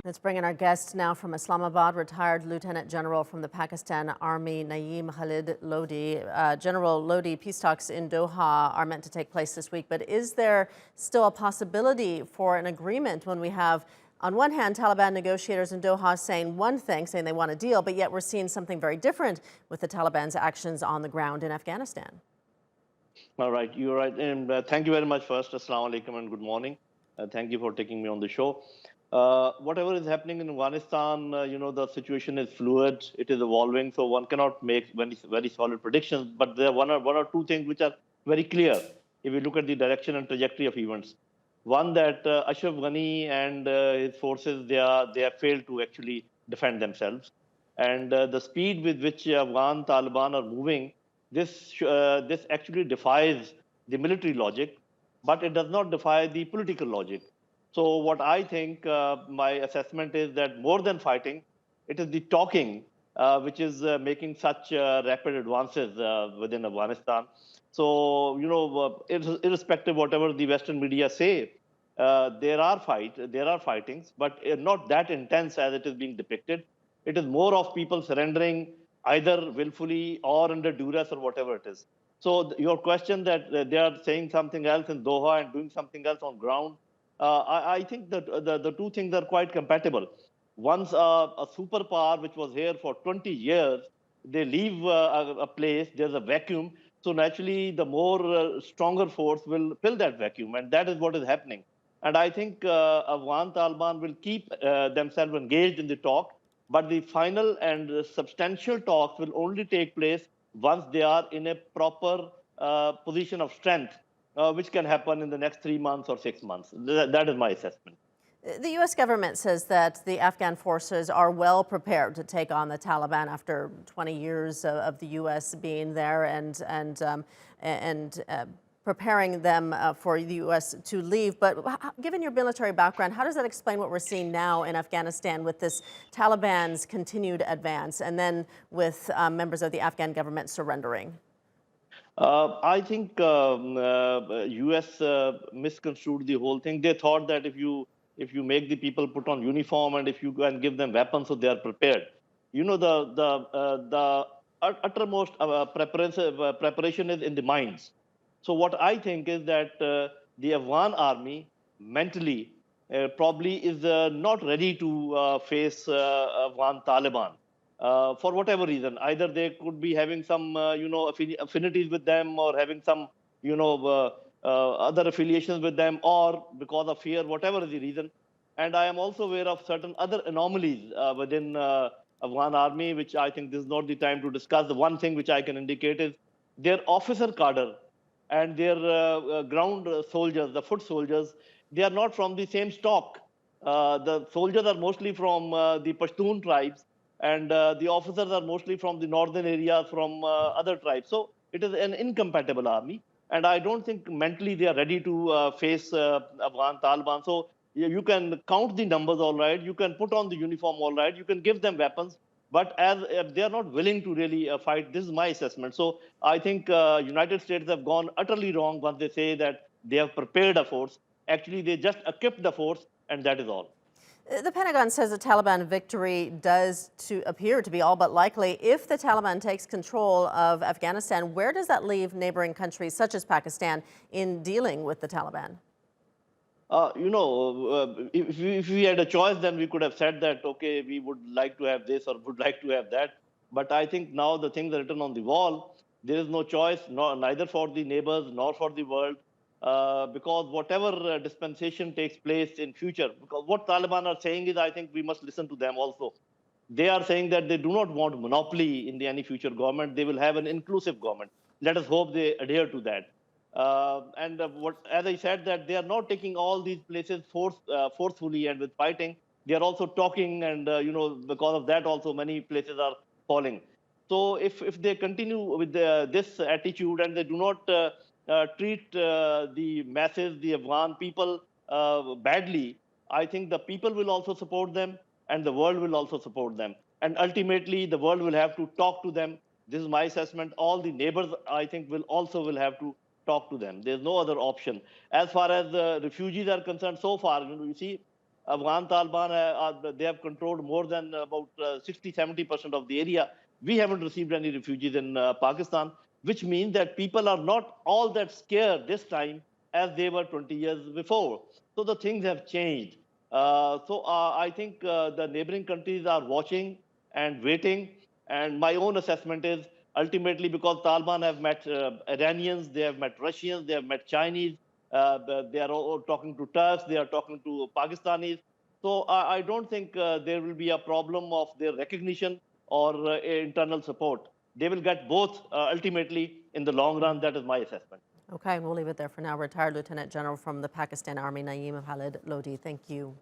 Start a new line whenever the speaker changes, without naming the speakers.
Let's bring in our guest now from Islamabad, retired Lieutenant General from the Pakistan Army, Naeem Khalid Lodhi. General Lodhi, peace talks in Doha are meant to take place this week, but is there still a possibility for an agreement when we have, on one hand, Taliban negotiators in Doha saying one thing, saying they want a deal, but yet we're seeing something very different with the Taliban's actions on the ground in Afghanistan?
All right, you're right. And thank you very much first. Assalamu alaikum and good morning. Thank you for taking me on the show. Whatever is happening in Afghanistan, the situation is fluid. It is evolving, so one cannot make very solid predictions. But there are one or two things which are very clear if we look at the direction and trajectory of events. One, that Ashraf Ghani and his forces, they have failed to actually defend themselves, and the speed with which Afghan Taliban are moving, this actually defies the military logic, but it does not defy the political logic. So what I think, my assessment is that more than fighting, it is the talking which is making such rapid advances within Afghanistan. So irrespective of whatever the Western media say, there are fightings, but not that intense as it is being depicted. It is more of people surrendering either willfully or under duress or whatever it is. So your question that they are saying something else in Doha and doing something else on ground, I think that the two things are quite compatible. Once a superpower which was here for 20 years, they leave a place, there's a vacuum. So naturally, the more stronger force will fill that vacuum, and that is what is happening. And I think Afghan Taliban will keep themselves engaged in the talk, but the final and substantial talks will only take place once they are in a proper position of strength, which can happen in the next 3 months or 6 months. That is my assessment.
The U.S. government says that the Afghan forces are well prepared to take on the Taliban after 20 years of the U.S. being there and preparing them for the U.S. to leave. But given your military background, how does that explain what we're seeing now in Afghanistan with this Taliban's continued advance and then with members of the Afghan government surrendering?
I think U.S. Misconstrued the whole thing. They thought that if you make the people put on uniform and if you go and give them weapons, so they are prepared. The uttermost preparation is in the minds. So what I think is that the Afghan army mentally probably is not ready to face Afghan Taliban for whatever reason. Either they could be having some affinities with them, or having some other affiliations with them, or because of fear, whatever is the reason. And I am also aware of certain other anomalies within Afghan army, which I think this is not the time to discuss. The one thing which I can indicate is their officer cadre and their ground soldiers, the foot soldiers, they are not from the same stock. The soldiers are mostly from the Pashtun tribes, and the officers are mostly from the northern areas, from other tribes. So it is an incompatible army, and I don't think mentally they are ready to face Afghan Taliban. So you can count the numbers, all right. You can put on the uniform, all right. You can give them weapons, but as they are not willing to really fight, this is my assessment. So I think United States have gone utterly wrong once they say that they have prepared a force. Actually, they just equipped the force, and that is all.
The Pentagon says a Taliban victory does appear to be all but likely. If the Taliban takes control of Afghanistan, where does that leave neighboring countries such as Pakistan in dealing with the Taliban?
If we had a choice, then we could have said that, okay, we would like to have this or would like to have that. But I think now the things are written on the wall. There is no choice, neither for the neighbors nor for the world, because whatever dispensation takes place in future, because what Taliban are saying is, I think we must listen to them also. They are saying that they do not want monopoly in any future government. They will have an inclusive government. Let us hope they adhere to that. And as I said, that they are not taking all these places forcefully and with fighting. They are also talking, and because of that, also many places are falling. So if they continue with this attitude and they do not treat the masses, the Afghan people, badly, I think the people will also support them, and the world will also support them. And ultimately, the world will have to talk to them. This is my assessment. All the neighbors, I think, will have to talk to them. There's no other option. As far as refugees are concerned, so far, you see, Afghan Taliban, they have controlled more than about 60-70% of the area. We haven't received any refugees in Pakistan, which means that people are not all that scared this time as they were 20 years before. So the things have changed. I think the neighboring countries are watching and waiting. And my own assessment is ultimately because Taliban have met Iranians, they have met Russians, they have met Chinese, they are all talking to Turks, they are talking to Pakistanis. So I don't think there will be a problem of their recognition or internal support. They will get both ultimately in the long run. That is my assessment.
Okay, we'll leave it there for now. Retired Lieutenant General from the Pakistan Army, Naeem Khalid Lodhi, thank you.